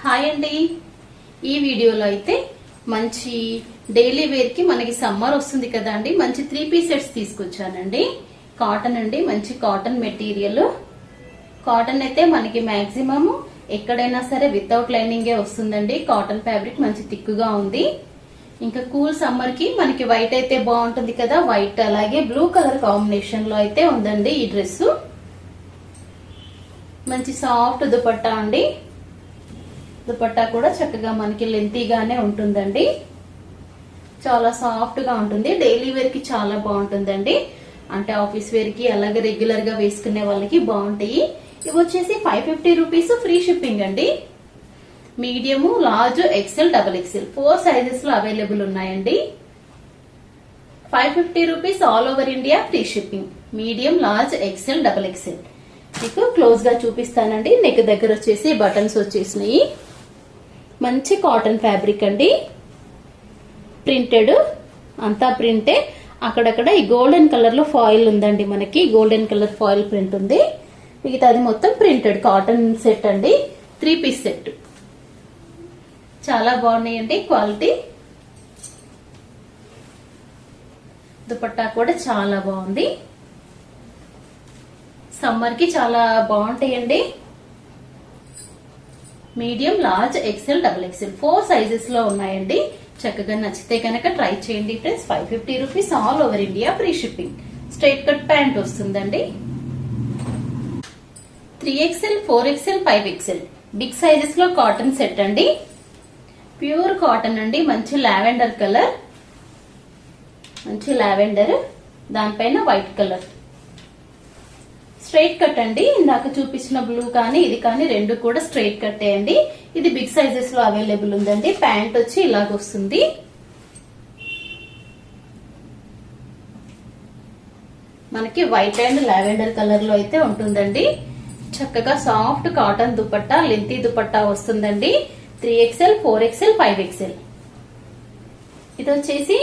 Hi అండి. ఈ వీడియోలో అయితే మంచి డైలీ వేర్ కి మనకి సమ్మర్ వస్తుంది కదా అండి, మంచి 3 పీస్ సెట్స్ తీసుకొచ్చానండి. కాటన్ అండి, మంచి కాటన్ మెటీరియల్. కాటన్ అయితే మనకి మాక్సిమం ఎక్కడైనా సరే వితౌట్ లైనింగే వస్తుందండి. కాటన్ ఫ్యాబ్రిక్ మంచి థిక్గా ఉంది. ఇంకా కూల్ సమ్మర్ కి మనకి వైట్ అయితే బాగుంటుంది కదా, వైట్ అలాగే బ్లూ కలర్ కాంబినేషన్ లో అయితే ఉందండి ఈ డ్రెస్. మంచి సాఫ్ట్ దుపట్టా అండి. దుపట్టా కూడా చక్కగా మనకి లెంతీగానే ఉంటుందండి. చాలా సాఫ్ట్ గా ఉంటుంది. డైలీ వేర్ కి చాలా బాగుంటుందండి. అంటే ఆఫీస్ వేర్ కి అలాగే రెగ్యులర్ గా వేసుకునే వాళ్ళకి బాగుంటాయి. ఇవి వచ్చేసి 550 రూపీస్, ఫ్రీ షిప్పింగ్ అండి. Medium, large, XL, double XL 4 sizes లో అవైలబుల్ ఉన్నాయండి. 550 rupees all over India, free shipping. Medium, large, XL, double XL. మీకు క్లోజ్ గా చూపిస్తానండి. నెక్ దగ్గర వచ్చేసి బటన్స్ వచ్చేసినాయి. మంచి కాటన్ ఫ్యాబ్రిక్ అండి. ప్రింటెడ్, అంతా ప్రింటే. అక్కడక్కడ ఈ గోల్డెన్ కలర్ లో ఫాయిల్ ఉందండి. మనకి గోల్డెన్ కలర్ ఫాయిల్ ప్రింట్ ఉంది. మిగతాది మొత్తం ప్రింటెడ్ కాటన్ సెట్ అండి. 3 పీస్ సెట్. చాలా బాగున్నాయండి క్వాలిటీ. దుపట్టా కూడా చాలా బాగుంది. సమ్మర్ కి చాలా బాగుంటాయండి. Medium, large, XL, double XL 4 sizes లో ఉన్నాయండి. చక్కగా నచ్చితే కనుక ట్రై చేయండి friends. 550 rupees all over India, free shipping. Straight cut pant వస్తుందండి. 3XL, 4XL, 5XL big sizes లో కాటన్ సెట్ అండి. ప్యూర్ కాటన్ అండి. మంచి లావెండర్ కలర్, మంచి లావెండర్, దానిపైన వైట్ కలర్. స్ట్రైట్ కట్ అండి. ఇందాక చూపించిన బ్లూ కానీ ఇది కానీ రెండు కూడా స్ట్రైట్ కట్ అండి. ఇది బిగ్ సైజెస్ లో అవైలబుల్ ఉందండి. ప్యాంట్ వచ్చి ఇలాగ వస్తుంది. మనకి వైట్ అండ్ లావెండర్ కలర్ లో అయితే ఉంటుందండి. చక్కగా soft cotton dupatta, lengthy dupatta వస్తుందండి. 3XL, 4XL, 5XL. ఇది వచ్చేసి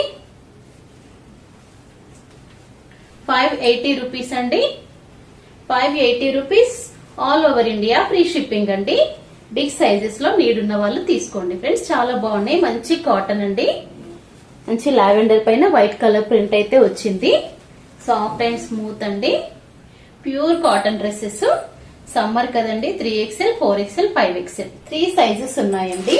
580 రూపీస్ అండి. 580 rupees all over India, free shipping అండి. బిగ్ సైజెస్ లో నీడ్ ఉన్న వాళ్ళు తీసుకోండి ఫ్రెండ్స్. చాలా బాగున్నాయి. మంచి కాటన్ అండి. మంచి లావెండర్ పైన వైట్ కలర్ ప్రింట్ అయితే వచ్చింది. సాఫ్ట్ అండ్ స్మూత్ అండి. Pure cotton dresses. సమ్మర్ కదండి. 3XL, 4XL, 5XL 3 సైజెస్ ఉన్నాయండి.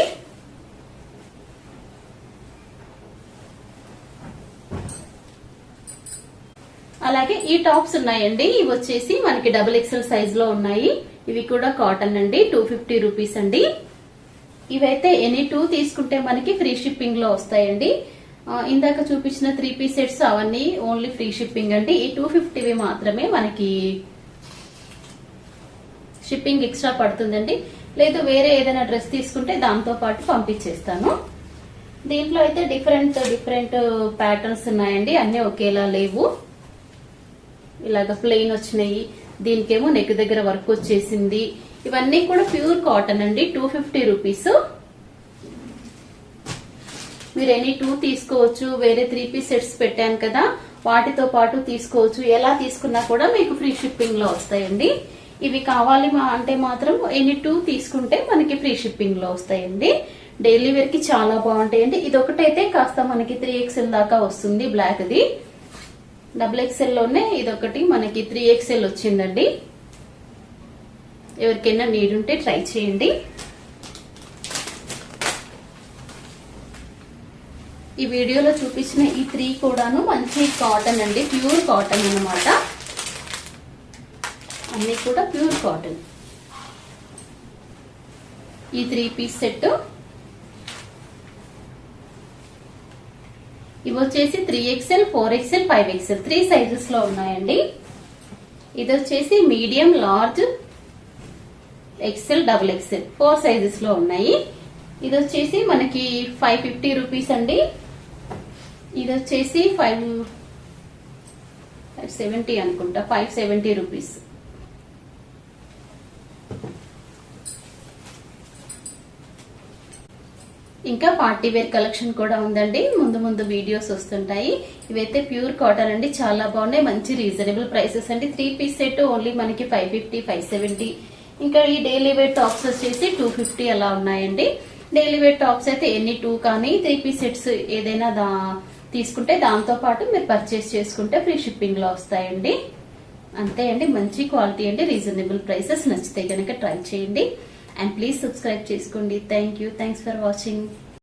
అలాగే ఈ టాప్స్ ఉన్నాయండి. ఇవి వచ్చేసి మనకి డబుల్ ఎక్సెల్ సైజ్ లో ఉన్నాయి. ఇవి కూడా కాటన్ అండి. 250 రూపీస్ అండి. ఇవైతే ఎనీ 2 తీసుకుంటే మనకి ఫ్రీ షిప్పింగ్ లో వస్తాయండి. ఇందాక చూపించిన 3 పీస్ సెట్స్ అవన్నీ ఓన్లీ ఫ్రీ షిప్పింగ్ అండి. ఈ 250 మాత్రమే మనకి షిప్పింగ్ ఎక్స్ట్రా పడుతుందండి. లేదు వేరే ఏదైనా డ్రెస్ తీసుకుంటే దాంతో పాటు పంపించేస్తాను. దీంట్లో అయితే డిఫరెంట్ ప్యాటర్న్స్ ఉన్నాయండి. అన్ని ఒకేలా లేవు. ఇలాగ ప్లెయిన్ వచ్చినాయి. దీనికేమో నెక్ దగ్గర వర్క్ వచ్చేసింది. ఇవన్నీ కూడా ప్యూర్ కాటన్ అండి. 250 రూపీస్. మీరు ఎనీ 2 తీసుకోవచ్చు. వేరే 3 పీస్ సెట్స్ పెట్టాను కదా, వాటితో పాటు తీసుకోవచ్చు. ఎలా తీసుకున్నా కూడా మీకు ఫ్రీ షిప్పింగ్ లో వస్తాయండి. ఇవి కావాలి అంటే మాత్రం ఎనీ 2 తీసుకుంటే మనకి ఫ్రీ షిప్పింగ్ లో వస్తాయండి. డైలీ వేర్ కి చాలా బాగుంటాయండి. ఇది ఒకటైతే కాస్త మనకి 3XL దాకా వస్తుంది. Black the. డబుల్ ఎక్సెల్ లోనే ఇదొకటి మనకి 3XL వచ్చిందండి. ఎవరికైనా నీడ్ ఉంటే ట్రై చేయండి. ఈ వీడియోలో చూపించిన ఈ 3 కూడాను మంచి కాటన్ అండి. ప్యూర్ కాటన్ అన్నమాట. అన్ని కూడా ప్యూర్ కాటన్. ఈ 3 పీస్ సెట్. ఇవి వచ్చేసి 3XL, 4XL, 5XL 3 సైజెస్ లో ఉన్నాయండి. ఇది వచ్చేసి medium, large, XL, double XL 4 sizes లో ఉన్నాయి. ఇది వచ్చేసి మనకి 550 రూపీస్ అండి. ఇది వచ్చేసి 570 అనుకుంటా. 570 రూపీస్. ఇంకా పార్టీ వేర్ కలెక్షన్ కూడా ఉందండి. ముందు వీడియోస్ వస్తుంటాయి. ఇవైతే ప్యూర్ కాటన్ అండి. చాలా బాగున్నాయి. మంచి రీజనబుల్ ప్రైసెస్ అండి. 3 పీస్ సెట్ ఓన్లీ మనకి 550, 570 ఇంకా ఈ డైలీ వేర్ టాప్స్ వచ్చేసి 250 అలా ఉన్నాయండి. డైలీ వేర్ టాప్స్ అయితే ఎన్ని 2 కానీ 3 పీస్ సెట్స్ ఏదైనా తీసుకుంటే దాంతో పాటు మీరు పర్చేస్ చేసుకుంటే ఫ్రీ షిప్పింగ్ లో వస్తాయండి. అంతే అండి, మంచి క్వాలిటీ అండి, రీజనబుల్ ప్రైసెస్. నచ్చితే కనుక ట్రై చేయండి అండ్ ప్లీజ్ సబ్స్క్రైబ్ చేసుకోండి. Thank you, thanks for watching.